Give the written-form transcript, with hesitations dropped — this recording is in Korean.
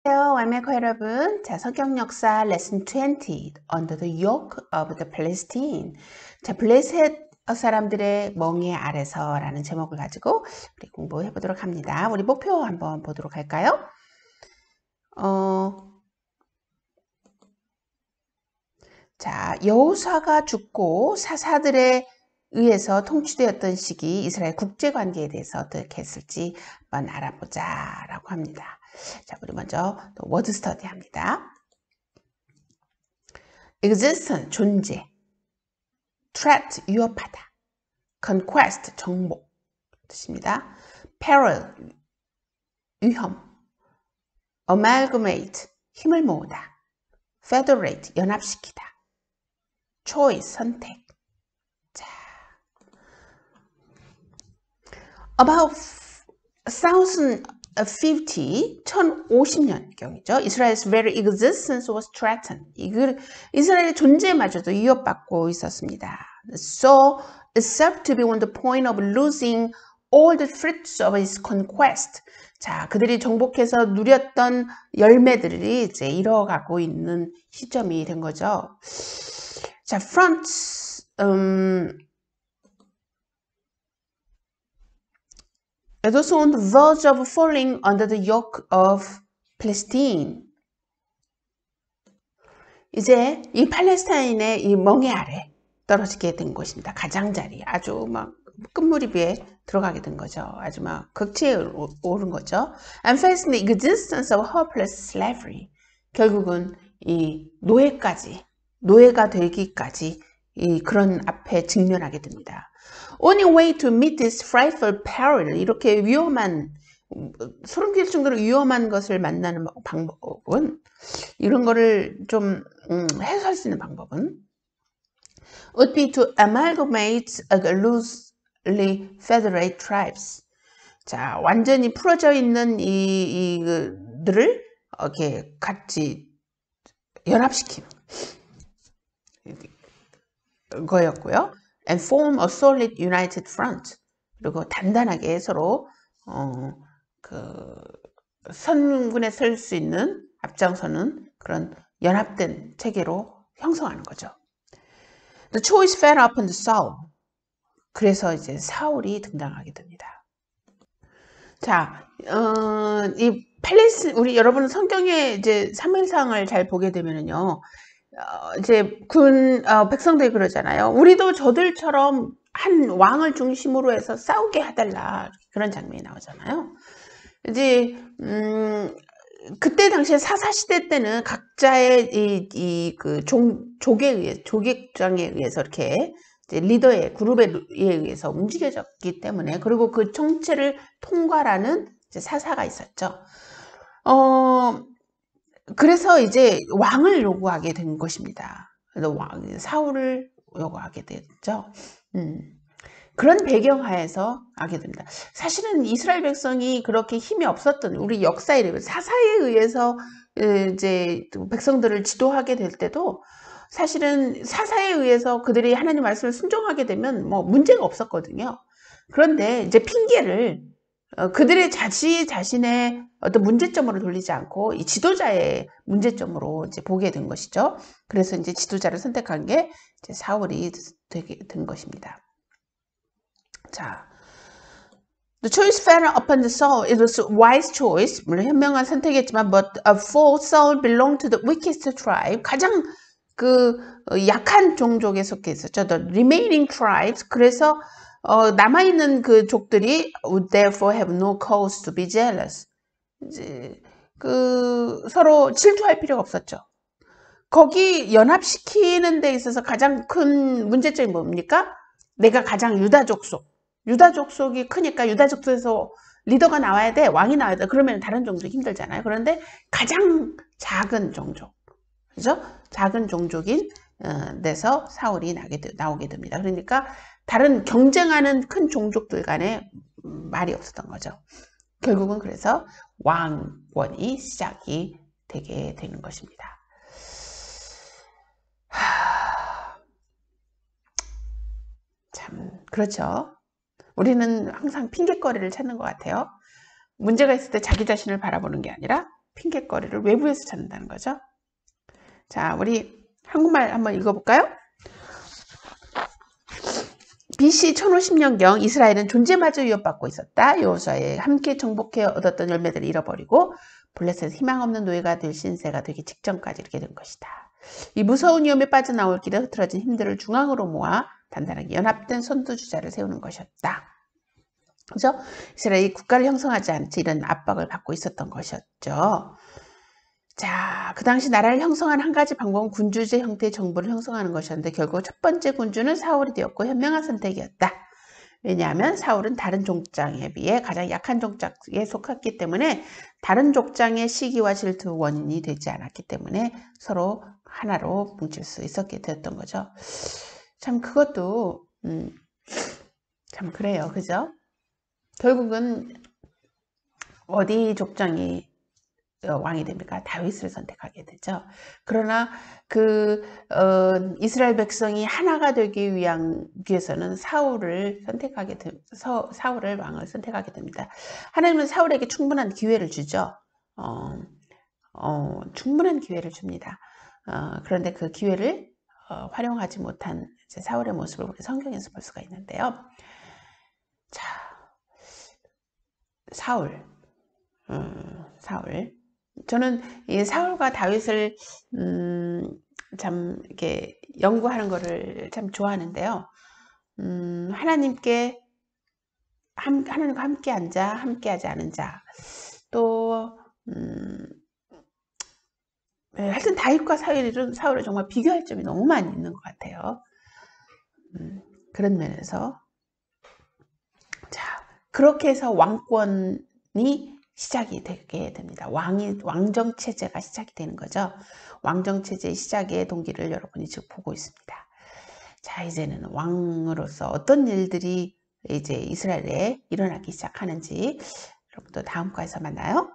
안녕하세요, 완메커 여러분. 자, 성경 역사 레슨 20 Under the yoke of the Palestine. 자, 블레셋 사람들의 멍에 아래서라는 제목을 가지고 우리 공부해 보도록 합니다. 우리 목표 한번 보도록 할까요? 자, 여호수아가 죽고 사사들에 의해서 통치되었던 시기 이스라엘 국제 관계에 대해서 어떻게 했을지 한번 알아보자라고 합니다. 자, 우리 먼저 워드 스터디 합니다. existence, 존재. threat, 위협하다. conquest, 정복 뜻입니다. peril, 위험. amalgamate, 힘을 모으다. federate, 연합시키다. choice, 선택. 자, about 1050년경이죠. Israel's very existence was threatened. 이스라엘의 존재마저도 위협받고 있었습니다. So it served to be on the point of losing all the fruits of its conquest. 자, 그들이 정복해서 누렸던 열매들이 이제 잃어가고 있는 시점이 된 거죠. 자, fronts, It was on the verge of falling under the yoke of Palestine. 이제 이 팔레스타인의 이 멍에 아래 떨어지게 된 곳입니다. 가장자리, 아주 막 끝무리에 들어가게 된 거죠. 아주 막 극치에 오른 거죠. And facing the existence of hopeless slavery. 결국은 이 노예가 되기까지 이 그런 앞에 직면하게 됩니다. Only way to meet this frightful peril, 이렇게 위험한, 소름 끼칠 정도로 위험한 것을 만나는 방법은, 이런 거를 좀 해소할 수 있는 방법은 would be to amalgamate loosely federate tribes. 자, 완전히 풀어져 있는 이들을 이렇게 같이 연합시키는 거였고요. And form a solid united front. 그리고 단단하게 서로 선군에 설 수 있는 앞장서는 그런 연합된 체계로 형성하는 거죠. The choice fell upon the Saul. 그래서 이제 사울이 등장하게 됩니다. 자, 이 우리 여러분 성경의 이제 사무엘상을 잘 보게 되면은요. 이제 백성들이 그러잖아요. 우리도 저들처럼 한 왕을 중심으로 해서 싸우게 해달라. 그런 장면이 나오잖아요. 이제 그때 당시에 사사시대 때는 각자의 조객장에 의해서 이렇게 이제 리더의 그룹에 의해서 움직여졌기 때문에, 그리고 그 정체를 통과라는 이제 사사가 있었죠. 그래서 이제 왕을 요구하게 된 것입니다. 그래서 사울을 요구하게 됐죠. 그런 배경하에서 하게 됩니다. 사실은 이스라엘 백성이 그렇게 힘이 없었던, 우리 역사에 사사에 의해서 이제 백성들을 지도하게 될 때도 사실은 사사에 의해서 그들이 하나님 말씀을 순종하게 되면 뭐 문제가 없었거든요. 그런데 이제 핑계를 그들의 자신의 어떤 문제점으로 돌리지 않고 이 지도자의 문제점으로 이제 보게 된 것이죠. 그래서 이제 지도자를 선택한 게 이제 사울이 되게 된 것입니다. 자, the choice fell upon the Saul. It was a wise choice. 물론 현명한 선택이었지만, but a false Saul belonged to the weakest tribe. 가장 약한 종족에 속해 있었죠. The remaining tribes. 그래서 남아있는 그 족들이 would therefore have no cause to be jealous. 이제 서로 질투할 필요가 없었죠. 거기 연합시키는 데 있어서 가장 큰 문제점이 뭡니까? 내가 가장 유다 족속이 크니까 유다 족속에서 리더가 나와야 돼, 왕이 나와야 돼. 그러면 다른 종족이 힘들잖아요. 그런데 가장 작은 종족, 그죠? 작은 종족인 데서 사울이 나오게 됩니다. 그러니까 다른 경쟁하는 큰 종족들 간에 말이 없었던 거죠. 결국은 그래서 왕권이 시작이 되게 되는 것입니다. 참 그렇죠. 우리는 항상 핑계거리를 찾는 것 같아요. 문제가 있을 때 자기 자신을 바라보는 게 아니라 핑곗거리를 외부에서 찾는다는 거죠. 자, 우리 한국말 한번 읽어볼까요? BC 1050년경 이스라엘은 존재마저 위협받고 있었다. 여호수아에 함께 정복해 얻었던 열매들을 잃어버리고 블레셋 희망 없는 노예가 될 신세가 되기 직전까지 이렇게 된 것이다. 이 무서운 위험에 빠져나올 길에 흐트러진 힘들을 중앙으로 모아 단단하게 연합된 선두주자를 세우는 것이었다. 그죠? 이스라엘이 국가를 형성하지 않지 이런 압박을 받고 있었던 것이었죠. 자, 그 당시 나라를 형성한 한 가지 방법은 군주제 형태의 정부를 형성하는 것이었는데 결국 첫 번째 군주는 사울이 되었고 현명한 선택이었다. 왜냐하면 사울은 다른 족장에 비해 가장 약한 족장에 속했기 때문에 다른 족장의 시기와 질투 원인이 되지 않았기 때문에 서로 하나로 뭉칠 수 있었게 되었던 거죠. 참 그것도 참 그래요. 그죠? 결국은 어디 족장이 왕이 됩니까? 다윗을 선택하게 되죠. 그러나 이스라엘 백성이 하나가 되기 위해서는 사울을 왕을 선택하게 됩니다. 하나님은 사울에게 충분한 기회를 주죠. 충분한 기회를 줍니다. 그런데 그 기회를 활용하지 못한 사울의 모습을 우리 성경에서 볼 수가 있는데요. 자, 사울. 저는 이 사울과 다윗을 참 이렇게 연구하는 거를 참 좋아하는데요. 하나님과 함께 앉아 함께하지 않은 자, 또 하여튼 다윗과 사울을 정말 비교할 점이 너무 많이 있는 것 같아요. 그런 면에서 자, 그렇게 해서 왕권이 시작이 되게 됩니다. 왕정 체제가 시작이 되는 거죠. 왕정 체제의 시작의 동기를 여러분이 지금 보고 있습니다. 자, 이제는 왕으로서 어떤 일들이 이제 이스라엘에 일어나기 시작하는지 여러분도 다음 과에서 만나요.